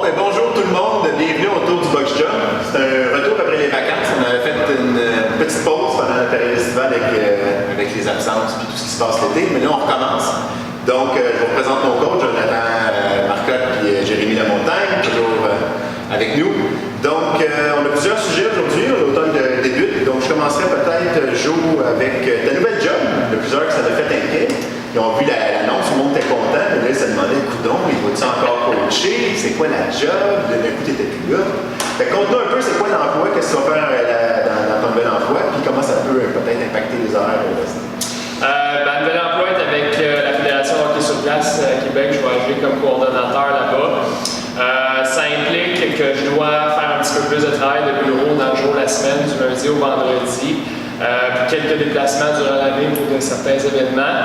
ben bonjour tout le monde, bienvenue autour du Box Jump. C'est un retour après les vacances. On avait fait une petite pause pendant la période estivale avec les absences et tout ce qui se passe l'été, mais là on recommence. Donc je vous présente nos coachs, Jonathan Marcotte et Jérémy Lamontagne, toujours avec nous. Donc on a plusieurs sujets aujourd'hui, l'automne débute, donc je commencerai peut-être, Jo, avec ta nouvelle job. Il y a plusieurs que ça a fait inquiet. Ils ont vu l'annonce, tout le monde était content, mais là, ils se demandaient, coudon, il va-tu encore coacher? C'est quoi la job? D'un coup, t'étais plus là. Fait que conte-nous un peu, c'est quoi l'emploi, qu'est-ce que tu vas faire dans ton nouvel emploi, puis comment ça peut peut-être impacter les horaires. Le nouvel emploi est avec la Fédération hockey sur glace à Québec. Je vais agir comme coordonnateur là-bas. Ça implique que je dois faire un petit peu plus de travail de bureau dans le jour de la semaine, du lundi au vendredi. Puis quelques déplacements durant l'année pour certains événements.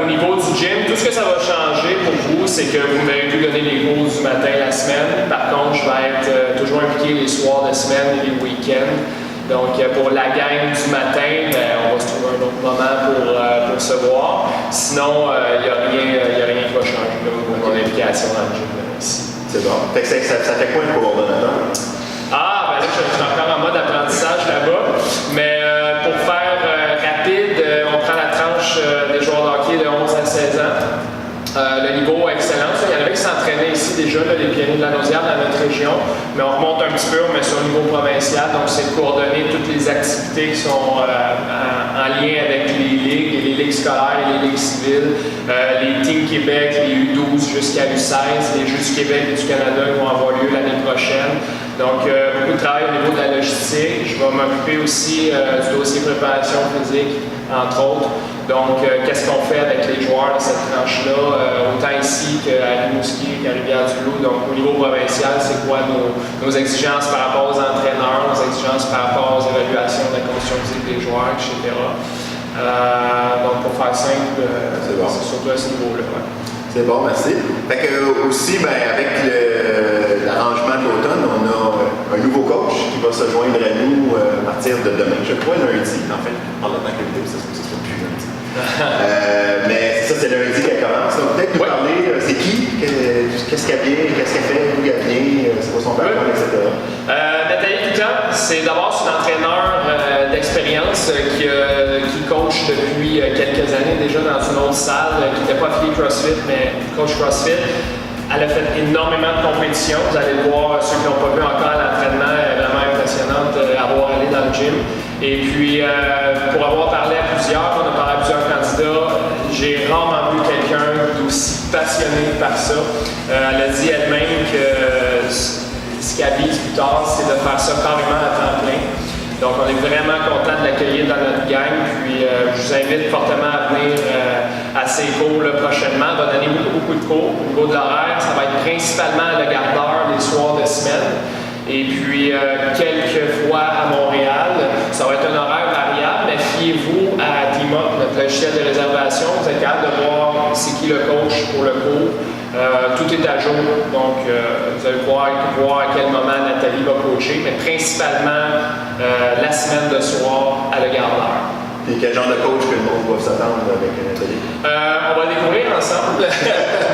Au niveau du gym, tout ce que ça va changer pour vous, c'est que vous ne m'avez plus donner les cours du matin la semaine. Par contre, je vais être toujours impliqué les soirs de semaine et les week-ends. Donc, pour la gang du matin, on va se trouver un autre moment pour se voir. Sinon, il n'y a rien qui va changer là, au niveau de mon implication dans le gym ici. C'est bon. Fait que ça fait quoi un coordonnateur? Là, je suis encore en mode apprentissage là-bas. Mais pour faire rapide, on prend la tranche des joueurs de hockey de 11 à 16 ans. Le niveau excellence, il y en avait qui s'entraînaient ici déjà, là, les pionniers de la Naudière dans notre région, mais on remonte un petit peu, on met ça au niveau provincial, donc c'est de coordonner toutes les activités qui sont en lien avec les ligues scolaires et les ligues civiles, les Team Québec, les U12 jusqu'à U16, les Jeux du Québec et du Canada qui vont avoir lieu l'année prochaine. Donc, beaucoup de travail au niveau de la logistique. Je vais m'occuper aussi du dossier préparation physique, entre autres. Donc, qu'est-ce qu'on fait avec les joueurs de cette tranche-là, autant ici qu'à Rimouski, qu'à Rivière-du-Loup. Donc, au niveau provincial, c'est quoi nos exigences par rapport aux entraîneurs, nos exigences par rapport aux évaluations de la condition physique des joueurs, etc. Donc, pour faire simple, c'est surtout à ce niveau-là. Ouais. C'est bon, merci. Fait que aussi, avec l'arrangement de l'automne, on a un nouveau coach qui va se joindre à nous à partir de demain. Je crois lundi, en fait. En tant que vidéo, ça se fait plus lundi. Mais ça, c'est lundi qu'elle commence. Donc, peut-être nous parler, c'est qui, qu'est-ce qu'elle vient, qu'est-ce qu'elle fait, d'où elle vient, c'est quoi son background, etc. Nathalie Piquant, c'est d'abord un entraîneur d'expérience qui coach depuis quelques années déjà dans une autre salle, qui n'était pas affiliée CrossFit, mais coach CrossFit. Elle a fait énormément de compétitions. Vous allez le voir, ceux qui n'ont pas vu encore l'entraînement, elle est vraiment impressionnante à voir aller dans le gym. Et puis, pour avoir parlé à plusieurs, on a parlé à plusieurs candidats, j'ai rarement vu quelqu'un d'aussi passionné par ça. Elle a dit elle-même que ce qu'elle vise plus tard, c'est de faire ça carrément à temps plein. Donc, on est vraiment content de l'accueillir dans notre gang. Puis, je vous invite fortement à venir à ses cours là, prochainement. Elle va donner beaucoup de cours. Au niveau de l'horaire, ça va être principalement le gardeur les soirs de semaine. Et puis, quelques fois à Montréal. Ça va être un horaire variable, mais fiez-vous à DIMA, notre logiciel de réservation. Vous êtes capable de voir c'est qui le coach pour le cours. Tout est à jour, donc vous allez pouvoir voir à quel moment Nathalie va coacher, mais principalement la semaine de soir à le gardeur. Et quel genre de coach que le monde va s'attendre avec Nathalie? On va découvrir ensemble,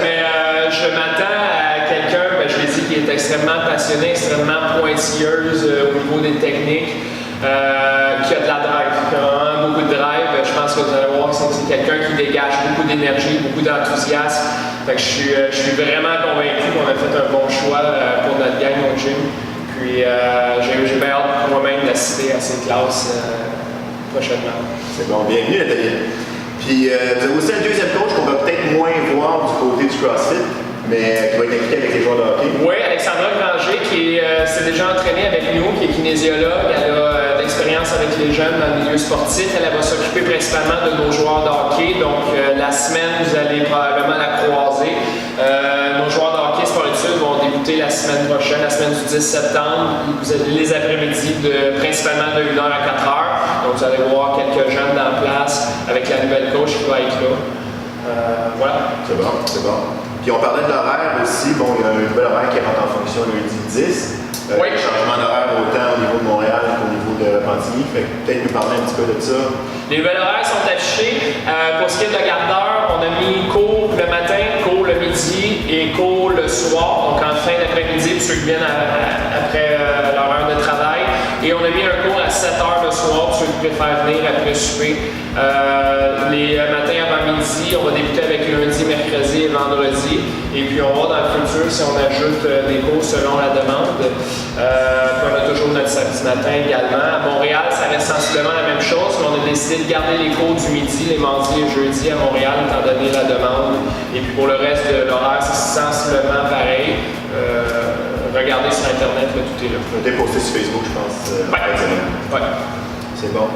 mais je m'attends à quelqu'un, je l'ai dit, qui est extrêmement passionné, extrêmement pointilleuse au niveau des techniques, qui a de la drive, qui a vraiment beaucoup de drive. Je pense que vous allez voir que c'est quelqu'un qui dégage beaucoup d'énergie, beaucoup d'enthousiasme. Fait que je suis vraiment convaincu qu'on a fait un bon choix pour notre gang au gym. Puis j'ai bien hâte moi-même d'assister à ces classes prochainement. C'est bon, bienvenue Nathalie. Puis vous avez aussi un deuxième coach qu'on va peut-être moins voir du côté du CrossFit, mais qui va être impliqué avec les joueurs de hockey. Oui, Alexandra Granger, qui s'est déjà entraînée avec nous, qui est kinésiologue. Elle a d'expérience avec les jeunes dans le milieu sportif. Elle va s'occuper principalement de nos joueurs de hockey. Donc, la semaine, vous allez probablement la croiser. Nos joueurs de hockey sport-études vont débuter la semaine prochaine, la semaine du 10 septembre. Vous avez les après-midi principalement de 1h à 4h. Donc, vous allez voir quelques jeunes dans place avec la nouvelle coach qui va être là. Voilà. C'est bon, c'est bon. Puis on parlait de l'horaire aussi. Bon, il y a un nouvel horaire qui rentre en fonction lundi 10. Oui. Le changement d'horaire autant au niveau de Montréal qu'au niveau de Repentigny. Fait que peut-être nous parler un petit peu de ça. Les nouvelles horaires sont affichés. Pour ce qui est de la garde d'heure, on a mis cours le matin, cours le midi et cours le soir, donc en fin d'après-midi pour ceux qui viennent après leur heure de travail. Et on a mis un cours à 7 h le soir pour ceux qui préfèrent venir après souper. Les matins avant midi, on va débuter avec lundi, mercredi et vendredi. Et puis on va dans le futur si on ajoute des cours selon la demande. Puis on a toujours notre samedi matin également. À Montréal, ça reste sensiblement la même chose, mais on a décidé de garder les cours du midi, les mardis et jeudis à Montréal, étant donné la demande. Et puis pour le reste de l'horaire, c'est sensiblement pareil. Regardez sur Internet, là, tout est là. On a été posté sur Facebook, je pense. Ouais. C'est bon.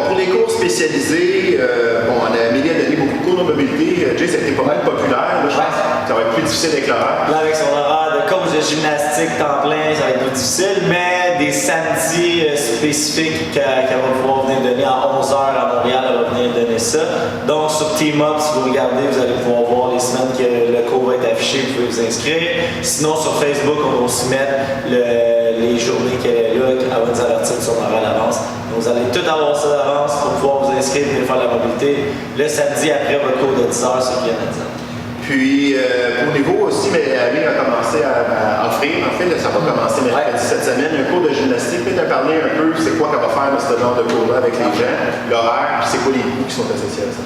Pour les cours spécialisés, Amélie a donné beaucoup de cours de mobilité. Jay, ça a été pas mal populaire. Là, je pense que ça va être plus difficile avec l'horaire. Là, avec son horaire de coach de gymnastique temps plein, ça va être plus difficile, mais des samedis spécifiques qu'elle va pouvoir venir donner à 11 h à Montréal, elle va venir donner ça. Donc, sur Team Up, si vous regardez, vous allez pouvoir voir les semaines que le cours va être affiché, vous pouvez vous inscrire. Sinon, sur Facebook, on va aussi mettre les journées qu'elle est là, elle va nous avertir de son horaire à l'avance. Donc, vous allez tout avoir ça d'avance pour pouvoir vous inscrire et venir faire la mobilité le samedi après votre cours de 10 h, ce qui est à 10 h. Puis, au niveau aussi, Ami a commencé à offrir, en fait, là, ça va commencer mercredi cette semaine, un cours de gymnastique. Peut-être à parler un peu, c'est quoi qu'elle va faire dans ce genre de cours-là avec les gens, l'horaire, puis c'est quoi les coûts qui sont associés à ça.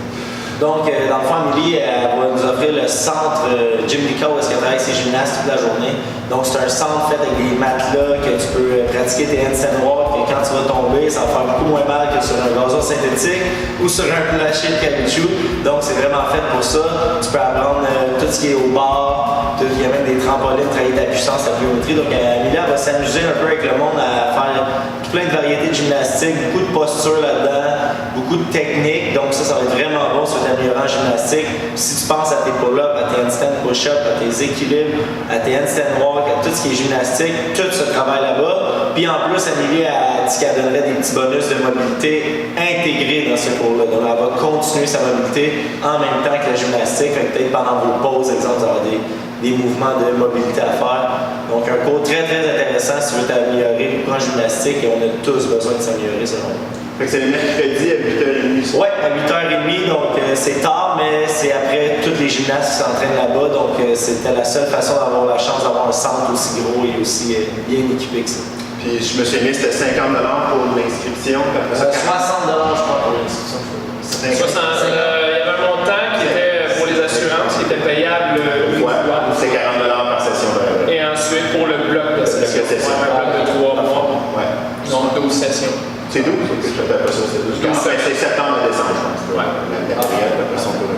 Donc, dans le fond, Amélie, elle va nous offrir le centre Gym Nika où est-ce qu'elle travaille ses gymnastes toute la journée. Donc, c'est un centre fait avec des matelas que tu peux pratiquer tes handstand walk et quand tu vas tomber, ça va faire beaucoup moins mal que sur un gazon synthétique ou sur un plancher de caoutchouc. Donc, c'est vraiment fait pour ça. Tu peux apprendre tout ce qui est au bar, il y a même des trampolines, travailler ta puissance, ta pliométrie. Donc, Amélie, elle va s'amuser un peu avec le monde à faire plein de variétés de gymnastique, beaucoup de posture là-dedans, beaucoup de techniques. Donc, ça va être vraiment bon sur t'améliorer en gymnastique. Si tu penses à tes pull-ups, à tes handstand push-ups, à tes équilibres, à tes handstand walk, à tout ce qui est gymnastique, tout ce travail là-bas. Puis en plus, Amélie a dit qu'elle donnerait des petits bonus de mobilité intégrés dans ce cours-là. Donc, elle va continuer sa mobilité en même temps que la gymnastique. Peut-être pendant vos pauses, exemple, vous aurez des mouvements de mobilité à faire. Donc, un cours très, très intéressant si tu veux t'améliorer en gymnastique et on a tous besoin de s'améliorer selon moi. Fait que c'est le mercredi à 8h30. Oui, à 8h30, donc c'est tard, mais c'est après tous les gymnastes qui s'entraînent là-bas, donc c'était la seule façon d'avoir la chance d'avoir un centre aussi gros et aussi bien équipé que ça. Puis je me suis mis, c'était 50 $ pour l'inscription. 60 $, je crois, pour l'inscription. Il y avait un montant qui était pour les assurances, qui était payable une fois. C'est 40 $ par session. Et ensuite, pour le bloc de session, un bloc de 3 mois. Ouais. Donc 12 sessions. C'est 12? Je ne savais pas ça, c'est 12. C'est septembre et décembre, je pense. Ouais. La période, après son tour.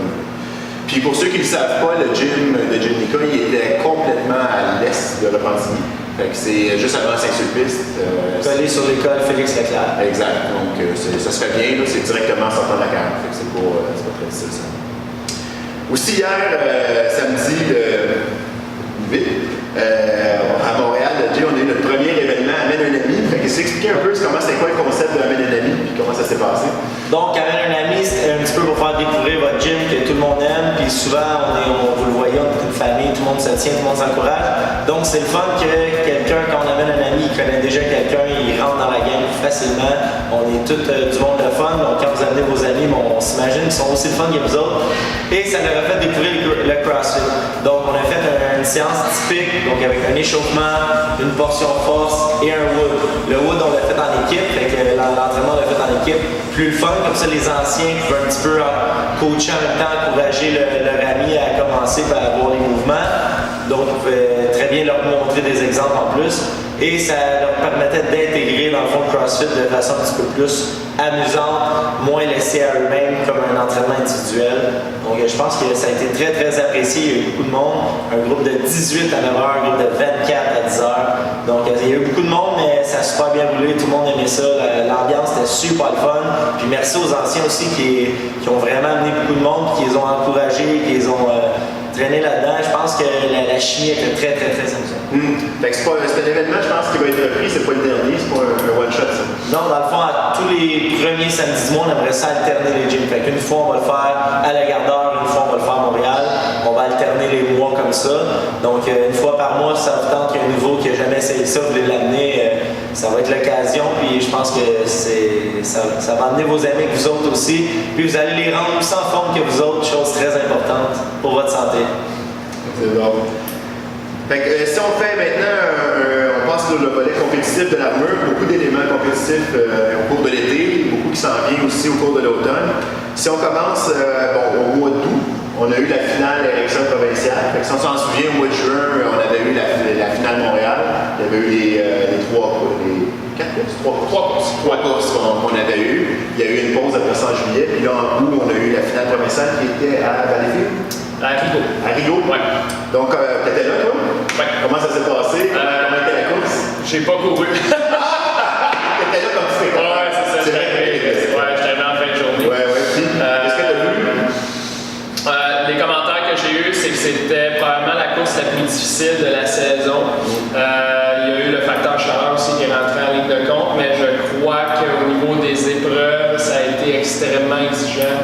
Puis pour ceux qui ne le savent pas, le gym de Gym Nika, il était complètement à l'est de Repentigny. Fait que c'est juste avant Saint-Sulpice. Tu peux aller sur l'école Félix Leclerc. Exact. Donc ça se fait bien, là, c'est directement en sortant de la carte. Fait que c'est pas très difficile ça. Aussi hier, samedi le 8, à Montréal, on a eu notre premier événement Amène un ami. Fait que s'expliquer un peu comment c'était quoi le concept de Amène un ami et comment ça s'est passé. Donc, Amène un ami, c'est un petit peu pour faire découvrir votre gym que tout le monde aime. Puis souvent, vous le voyez, on est une famille, tout le monde se tient, tout le monde s'encourage. Donc, c'est le fun que quelqu'un, quand on amène un ami, il connaît déjà quelqu'un, il rentre dans la game facilement. On est tous du monde de fun. Donc, quand vous amenez vos amis, on s'imagine qu'ils sont aussi le fun que vous autres. Et ça leur a fait découvrir le CrossFit. Donc, on a fait une séance typique, donc avec un échauffement, une portion force et un wood. Le wood, on l'a fait en équipe, fait que l'entraînement, on l'a fait en équipe. Plus le fun, comme ça, les anciens peuvent un petit peu coacher en même temps, encourager leur ami à commencer par avoir les mouvements. Donc, ils pouvaient très bien leur montrer des exemples en plus. Et ça leur permettait d'intégrer dans le fond le CrossFit de façon un petit peu plus amusante, moins laissée à eux-mêmes comme un entraînement individuel. Donc je pense que ça a été très très apprécié, il y a eu beaucoup de monde, un groupe de 18 à 9 h, un groupe de 24 à 10 h. Donc il y a eu beaucoup de monde, mais ça a super bien roulé, tout le monde aimait ça, l'ambiance était super le fun. Puis merci aux anciens aussi qui ont vraiment amené beaucoup de monde, qui les ont encouragés, qui les ont traîné là-dedans. Je pense que la chimie était très très très amusante. Fait que c'est un événement, je pense, qui va être repris, c'est pas le dernier, c'est pas un one-shot ça. Non, dans le fond, à tous les premiers samedis du mois, on aimerait ça alterner les gyms. Fait qu'une fois, on va le faire à la Gare d'Or, une fois, on va le faire à Montréal. On va alterner d'amener les mois comme ça. Donc, une fois par mois, ça vous tente qu'il y a un nouveau qui n'a jamais essayé ça, vous voulez l'amener, ça va être l'occasion. Puis je pense que ça va amener vos amis que vous autres aussi. Puis vous allez les rendre plus en forme que vous autres, chose très importante pour votre santé. C'est bon. Fait que, si on fait maintenant, on passe sur le volet compétitif de l'armure, beaucoup d'éléments compétitifs au cours de l'été, beaucoup qui s'en vient aussi au cours de l'automne. Si on commence au mois d'août, on a eu la finale Ericsson provinciale. Fait que si on s'en souvient, au mois de juin, on avait eu la finale Montréal. Il y avait eu les trois courses qu'on avait eues. Il y a eu une pause après ça en juillet. Puis là, en août, on a eu la finale provinciale qui était à Valleyfield. À Rigaud. À Rigaud? Ouais. Donc, t'étais là, toi? Ouais. Comment ça s'est passé? Comment était la course? J'ai pas couru. T'étais là comme tu fais. Ouais, c'est ça. J'étais arrivé en fin de journée. Ouais. Puis, qu'est-ce que t'as vu? Les commentaires que j'ai eus, c'est que c'était probablement la course la plus difficile de la saison. Il y a eu le facteur chaleur aussi qui est rentré en ligne de compte, mais je crois qu'au niveau des épreuves, ça a été extrêmement exigeant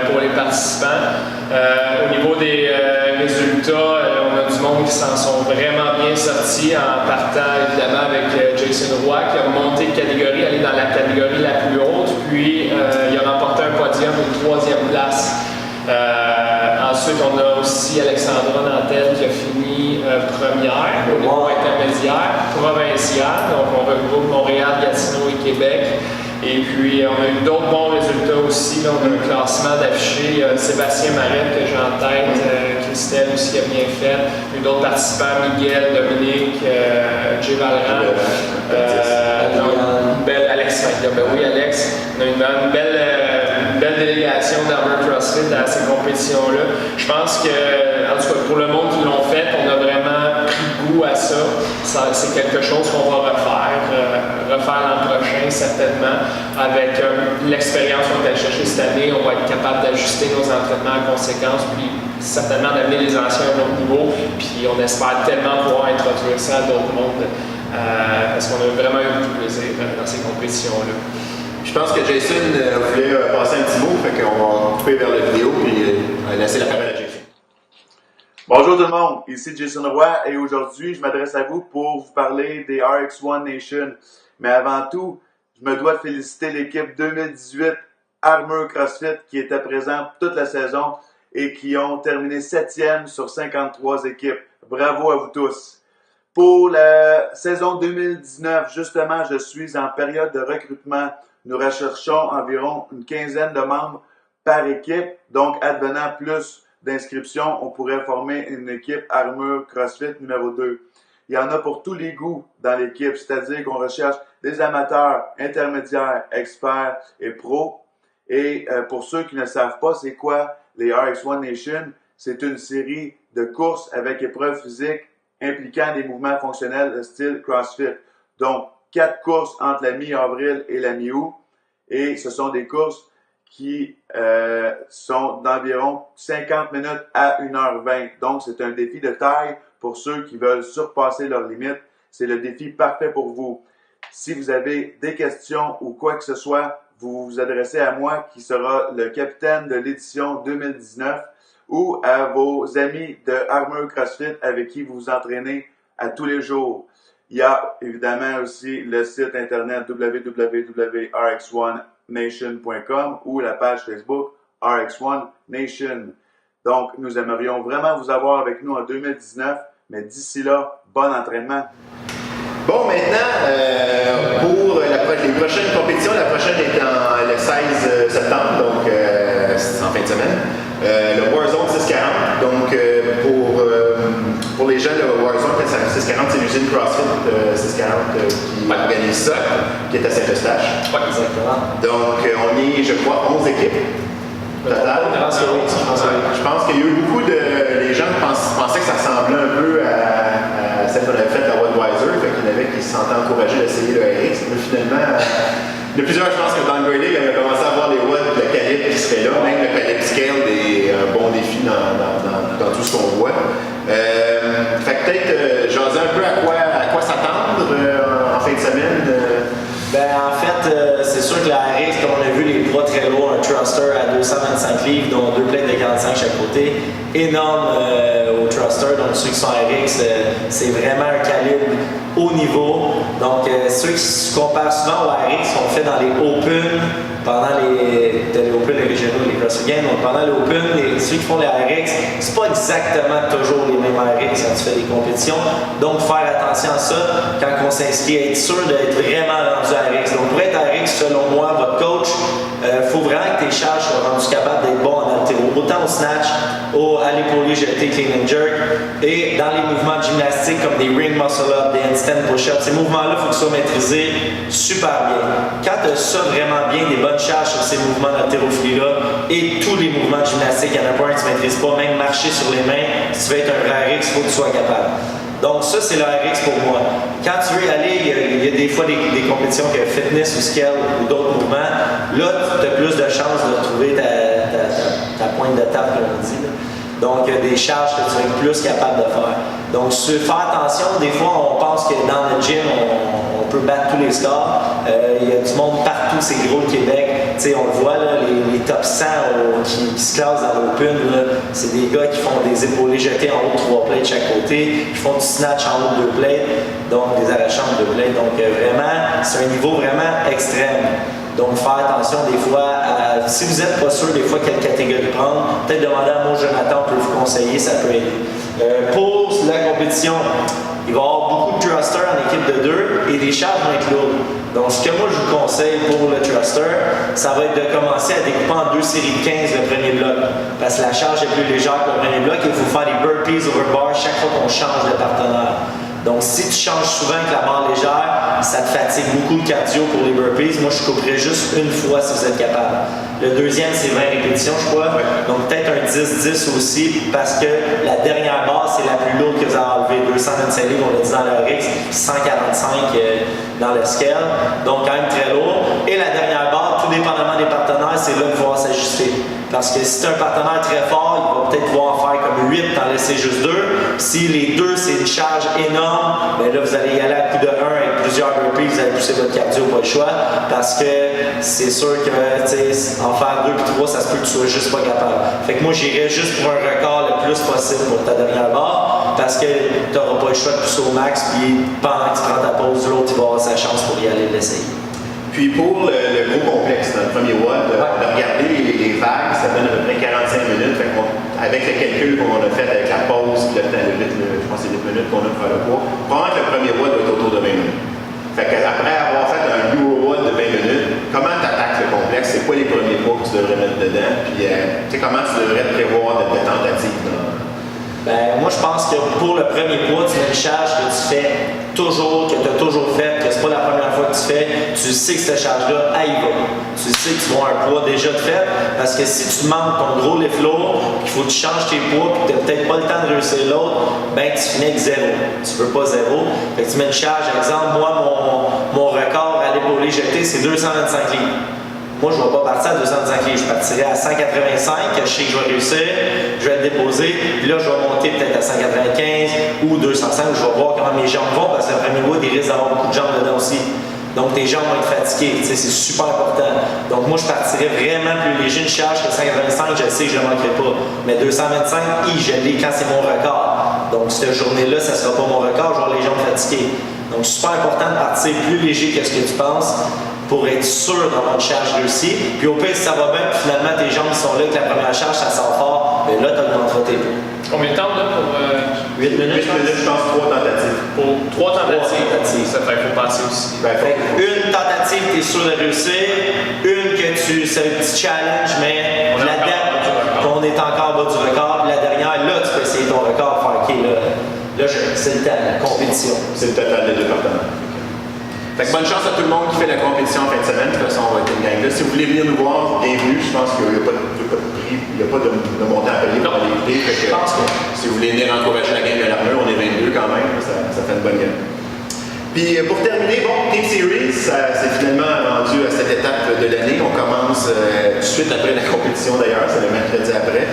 pour les participants. Au niveau des résultats, on a du monde qui s'en sont vraiment bien sortis en partant évidemment avec Jason Roy qui a monté de catégorie, allé dans la catégorie la plus haute, puis il a remporté un podium, une 3e place. Ensuite, on a aussi Alexandra Nantel qui a fini première au niveau intermédiaire, provincial. Donc, on regroupe Montréal, Gatineau et Québec. Et puis, on a eu d'autres bons résultats aussi. Là, on a un classement d'affichés. Sébastien Marette, que j'ai en tête, Christelle aussi a bien fait. Il y a eu d'autres participants, Miguel, Dominique, Jay Valran. Alex. Oui, Alex. On a une belle délégation d'Armor CrossFit à ces compétitions-là. Je pense que, en tout cas, pour le monde qui l'ont fait, on a vraiment pris goût à ça. C'est quelque chose qu'on va refaire l'an prochain, certainement. Avec l'expérience qu'on a cherchée cette année, on va être capable d'ajuster nos entraînements en conséquence, puis certainement d'amener les anciens à un autre niveau. Puis on espère tellement pouvoir introduire ça à d'autres mondes, parce qu'on a vraiment eu beaucoup de plaisir dans ces compétitions-là. Je pense que Jason voulait passer un petit mot, fait qu'on va couper vers la vidéo et laisser la parole à Jason. Bonjour tout le monde, ici Jason Roy et aujourd'hui je m'adresse à vous pour vous parler des RX1 Nation. Mais avant tout, je me dois de féliciter l'équipe 2018 Armor CrossFit qui était présente toute la saison et qui ont terminé 7e sur 53 équipes. Bravo à vous tous! Pour la saison 2019, justement, je suis en période de recrutement. Nous recherchons environ une quinzaine de membres par équipe. Donc, advenant plus d'inscriptions, on pourrait former une équipe Armor CrossFit numéro 2. Il y en a pour tous les goûts dans l'équipe, c'est-à-dire qu'on recherche des amateurs, intermédiaires, experts et pros. Et pour ceux qui ne savent pas c'est quoi les RX1 Nation, c'est une série de courses avec épreuves physiques impliquant des mouvements fonctionnels de style CrossFit. Donc, 4 courses entre la mi-avril et la mi-août. Et ce sont des courses qui sont d'environ 50 minutes à 1h20. Donc, c'est un défi de taille pour ceux qui veulent surpasser leurs limites. C'est le défi parfait pour vous. Si vous avez des questions ou quoi que ce soit, vous vous adressez à moi qui sera le capitaine de l'édition 2019 ou à vos amis de Armor CrossFit avec qui vous vous entraînez à tous les jours. Il y a évidemment aussi le site internet www.rx1nation.com ou la page Facebook RX1 Nation. Donc, nous aimerions vraiment vous avoir avec nous en 2019, mais d'ici là, bon entraînement. Bon, maintenant, pour les prochaines compétitions, la prochaine est le 16 septembre, donc c'est en fin de semaine. Le Warzone 640, donc pour les gens, le Warzone 640, c'est l'usine CrossFit 640 qui organise ça, qui est à Saint-Eustache. Oui, exactement. Donc, on est, je crois, 11 équipes. Total. Je pense qu'il y a eu beaucoup de... Les gens pensaient que ça ressemblait un peu à celle qu'on avait faite à Budweiser, fait qu'il y en avait qui se sentaient encouragés d'essayer le RX. Mais finalement, il y a plusieurs, je pense que downgrading, on a commencé à voir les watts de calibre qui seraient là, même le calibre scale des bons défis dans tout ce qu'on voit. Fait que peut-être jaser un peu à quoi s'attendre en fin de semaine. Ben, en fait, c'est sûr que la RX, comme on a vu les bras très lourd, un thruster à 225 livres, dont 2 plates de 45 chaque côté. Énorme au thruster, donc ceux qui sont RX, c'est vraiment un calibre haut niveau. Donc ceux qui se comparent souvent aux RX sont faits dans les Open, pendant les Open, les régionaux, les CrossFit Games. Donc pendant les Open, ceux qui font les RX, c'est pas exactement toujours les mêmes RX quand tu fais des compétitions. Donc faire attention à ça quand on s'inscrit, être sûr d'être vraiment rendu à RX. Donc pour être RX, selon moi, votre coach, faut vraiment que tes charges soient rendues capables d'être bons en haltéro. Autant au snatch, à l'épaulé jeté, clean and jerk, et dans les mouvements de gymnastique comme des ring muscle up, des handstand push-up. Ces mouvements-là, il faut qu'ils soient maîtrisés super bien. Quand tu as ça vraiment bien, des bonnes charges sur ces mouvements d'haltérophilie-là, et tous les mouvements de gymnastique, il y en a pas un que tu ne maîtrises pas, même marcher sur les mains, si tu veux être un vrai RX, il faut que tu sois capable. Donc ça, c'est le RX pour moi. Quand tu veux y aller, il y a des fois des compétitions que fitness ou scale ou d'autres mouvements. Là, tu as plus de chances de retrouver ta pointe de table, comme on dit. Là. Donc, des charges que tu vas être plus capable de faire. Donc, faire attention. Des fois, on pense que dans le gym, on peut battre tous les scores. Il y a du monde partout, c'est gros le Québec. T'sais, on le voit, là, les top 100 qui se classent dans l'Open, c'est des gars qui font des épaulés jetés en haut de 3 plates de chaque côté, qui font du snatch en haut de 2 plates, donc des arrachants de 2 plates. Donc vraiment, c'est un niveau vraiment extrême. Donc faire attention des fois, si vous n'êtes pas sûr des fois quelle catégorie prendre, peut-être demander à moi Jonathan, on peut vous conseiller, ça peut aider. Pour la compétition, il va y avoir beaucoup de thrusters en équipe de 2 et les charges vont être lourdes. Donc, ce que moi je vous conseille pour le thruster, ça va être de commencer à découper en 2 séries de 15 le premier bloc. Parce que la charge est plus légère que le premier bloc et il faut faire des burpees over bar chaque fois qu'on change de partenaire. Donc, si tu changes souvent avec la barre légère, ça te fatigue beaucoup le cardio pour les burpees. Moi, je couperais juste une fois si vous êtes capable. Le deuxième, c'est 20 répétitions, je crois. Donc, peut-être un 10-10 aussi, parce que la dernière barre, c'est la plus lourde que vous avez enlevée. 225 livres, on l'a dit dans le RX, 145 dans le scale. Donc, quand même très lourd. Et la dernière barre, tout dépendamment des partenaires, c'est là qu'il va s'ajuster. Parce que si tu as un partenaire très fort, il va peut-être pouvoir en faire comme 8, t'en laisser juste 2. Si les 2, c'est une charge énorme, bien là, vous allez y aller à coup de 1 avec plusieurs burpees, vous allez pousser votre cardio, pas le choix. Parce que c'est sûr que, en faire 2 puis 3, ça se peut que tu sois juste pas capable. Fait que moi, j'irais juste pour un record le plus possible pour ta dernière barre, parce que tu n'auras pas le choix de pousser au max, puis pendant que tu prends ta pause, l'autre, il va avoir sa chance pour y aller l'essayer. Puis pour le gros complexe, dans le premier WOD, de regarder les vagues, ça donne à peu près 45 minutes. Fait avec le calcul qu'on a fait avec la pause, puis le temps de je pense que c'est 8 minutes qu'on a pour faire le poids, probablement que le premier WOD doit être autour de 20 minutes. Fait qu'après avoir fait un Euro WOD de 20 minutes, comment tu attaques le complexe? C'est quoi les premiers poids que tu devrais mettre dedans? Puis comment tu devrais te prévoir de tentatives? Ben, moi, je pense que pour le premier poids, tu mets une charge que tu fais toujours, que tu as toujours fait, que c'est pas la première fois que tu fais. Tu sais que cette charge-là, elle y va. Tu sais que tu vas un poids déjà de fait. Parce que si tu manques ton gros lift lourd, qu'il faut que tu changes tes poids, puis que tu n'as peut-être pas le temps de réussir l'autre, ben tu finis avec 0. Tu veux pas 0. Fait que tu mets une charge, par exemple, moi, mon record à l'épaulé jeté, c'est 225 livres. Moi, je ne vais pas partir à 225 livres. Je partirai à 185, que je sais que je vais réussir. Je vais le déposer. Puis là, je vais monter peut-être à 195 ou 205. Je vais voir comment mes jambes vont parce que le premier mois, il risque d'avoir beaucoup de jambes dedans aussi. Donc, tes jambes vont être fatiguées. C'est super important. Donc, moi, je partirais vraiment plus léger. Une charge que 185, je sais que je ne manquerai pas. Mais 225, je l'ai quand c'est mon record. Donc, cette journée-là, ça ne sera pas mon record. Je vais avoir les jambes fatiguées. Donc, super important de partir plus léger que ce que tu penses, pour être sûr d'avoir une charge réussie. Puis au pire, si ça va bien, puis finalement tes jambes sont là, que la première charge, ça sort fort, bien là, tu augmenteras tes poids. Combien de temps là pour 8 minutes? 8 minutes, je pense, 3 tentatives. Pour 3 tentatives. Ça fait qu'il faut passer aussi. Fait une tentative, tu es sûr de réussir. Une que c'est un petit challenge, mais la dernière, qu'on est encore bas du record. Puis la dernière, là, tu peux essayer ton record, faire OK, là c'est le temps, la compétition. C'est le total des 2 partenaires. Fait que bonne chance à tout le monde qui fait la compétition en fin de semaine. De toute façon, on va être une gang là. Si vous voulez venir nous voir, bienvenue. Je pense qu'il n'y a pas de prix, il n'y a pas de montant à payer pour aller écouter. Je pense que si vous voulez venir encourager la gang de l'armure, on est 22 quand même. Ça fait une bonne game. Puis pour terminer, bon, Team Series, c'est finalement rendu à cette étape de l'année. On commence tout de suite après la compétition d'ailleurs, c'est le mercredi après.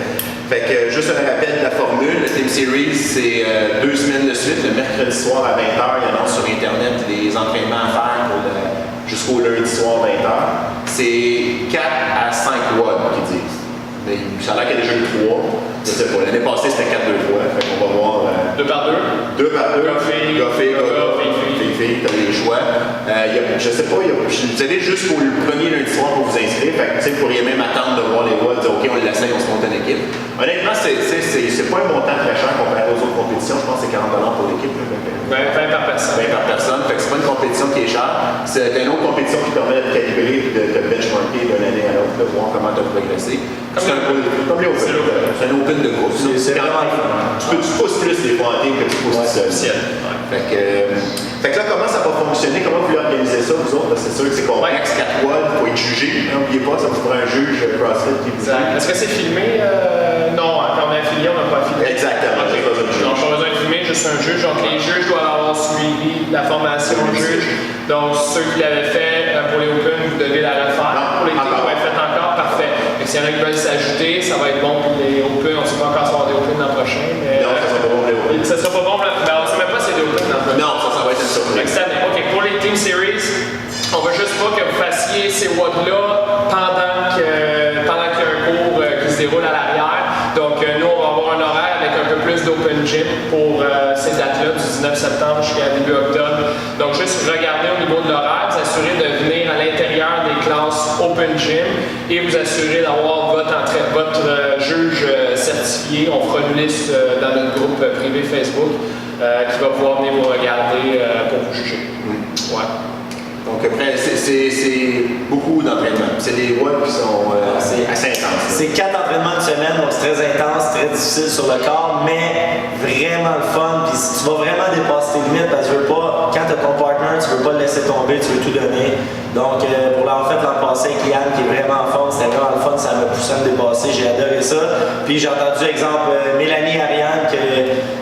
Fait que juste un rappel de la formule, le Team Series, c'est 2 semaines de suite. Le mercredi soir à 20h, il annonce sur Internet les entraînements à faire jusqu'au lundi soir 20h. C'est 4 à 5 watts qu'ils disent. Mais ça a l'air qu'il y a déjà eu 3. Je sais pas. L'année passée, c'était 4 2 fois. Fait qu'on va voir. 2 par 2. 2 par 2. Goffé, t'as les choix. Je sais pas, vous avez jusqu'au premier lundi soir pour vous inscrire. Fait que, vous pourriez même attendre de voir les watts, dire OK, on l'essaye, on se monte une équipe. Honnêtement, c'est pas un montant très cher comparé aux autres compétitions. Je pense que c'est 40$ pour l'équipe. 20 par personne. 20 par personne. Fait que c'est pas une compétition qui est chère. C'est une autre compétition qui permet de calibrer et de benchmarker d'une année à l'autre, de voir comment tu as progressé. C'est comme les Open. C'est un Open de groupe. C'est vraiment tu pousses plus les fois en team que tu pousses tout seul. Fait que là, comment ça va fonctionner? Comment vous voulez organiser ça, vous autres? Parce que c'est sûr que c'est complexe, 4 watts, il faut être jugé. N'oubliez pas, ça vous fera un juge CrossFit qui vous juge. Est-ce que c'est filmé? Non, quand on est affilié, on n'a pas filmé. Exactement. Okay. Donc, pas besoin de filmer, juste un juge. Donc, les juges doivent avoir suivi la formation juge. Donc, ceux qui l'avaient fait pour les Open, vous devez la refaire. Non, pour les teams, vous l'avez fait encore, parfait. S'il y en a qui veulent s'ajouter, ça va être bon pour les Open. On ne sait pas encore si on va avoir des Open l'an prochain. Mais, non, ça sera pas bon pour les Open. Ça sera pas bon, mais on ne sait même pas si c'est des Open l'an prochain. Non, ça va être une surprise. OK, pour les Team Series, on veut juste pas que vous fassiez ces watts-là pendant qu'il y a un cours qui se déroule à l'arrière. Donc, nous, on va avoir un horaire avec un peu plus d'open gym pour ces dates-là, du 19 septembre jusqu'à début octobre. Donc, juste regarder au niveau de l'horaire, vous assurer de venir à l'intérieur des classes open gym et vous assurer d'avoir votre juge certifié. On fera une liste dans notre groupe privé Facebook qui va pouvoir venir vous regarder pour vous juger. Ouais. Donc après, c'est beaucoup d'entraînement. C'est des watts qui sont assez intenses. C'est 4 entraînements de semaine, donc c'est très intense, très difficile sur le corps, mais vraiment le fun. Puis tu vas vraiment dépasser tes limites parce que tu veux pas, quand tu as ton partner, tu veux pas le laisser tomber, tu veux tout donner. Donc pour l'avoir fait l'an passé avec Yann qui est vraiment en forme, c'était vraiment le fun, ça m'a poussé à me dépasser, j'ai adoré ça. Puis j'ai entendu exemple Mélanie et Ariane que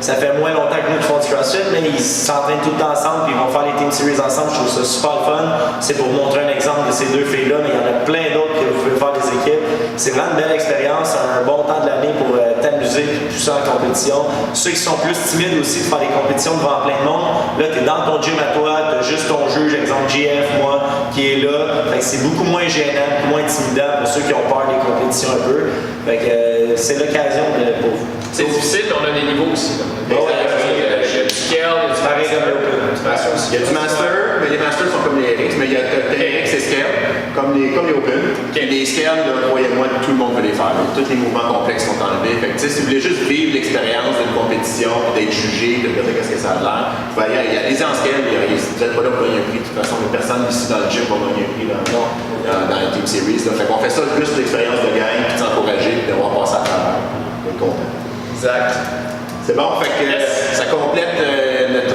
ça fait moins longtemps que nous qui font du CrossFit, mais ils s'entraînent tout le temps ensemble, puis ils vont faire les Team Series ensemble, je trouve ça super le fun. C'est pour vous montrer un exemple de ces deux filles-là, mais il y en a plein d'autres que vous pouvez faire des équipes. C'est vraiment une belle expérience, un bon temps de l'année pour t'amuser et pousser en compétition. Ceux qui sont plus timides aussi de faire des compétitions devant plein de monde, là tu es dans ton gym à toi, tu as juste ton juge, exemple JF, moi, qui est là. Fait que c'est beaucoup moins gênant, beaucoup moins intimidant pour ceux qui ont peur des compétitions un peu. Fait que c'est l'occasion pour vous. C'est difficile, mais on a des niveaux aussi. Il y a du scale, il y a du pareil comme l'open. Il y a du master, mais les masters sont comme les RX, mais il y a RX et scale, comme les open. Les scales, croyez-moi, tout le monde peut les faire. Tous les mouvements complexes sont enlevés. Fait que, si vous voulez juste vivre l'expérience d'une compétition, d'être jugé, de regarder qu'est-ce que ça a l'air, allez-y en scale, vous n'êtes pas là pour gagner un prix. De toute façon, personne ici dans le gym va gagner un prix dans les Team Series. Là. Fait qu'on fait ça juste pour l'expérience de gang, puis de s'encourager, puis de voir passer à travers. D'être content. Exact. C'est bon, fait que ça complète notre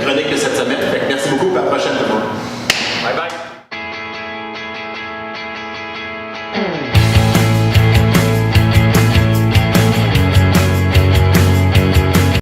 chronique de cette semaine. Fait que merci beaucoup, à la prochaine tout le monde. Bye bye.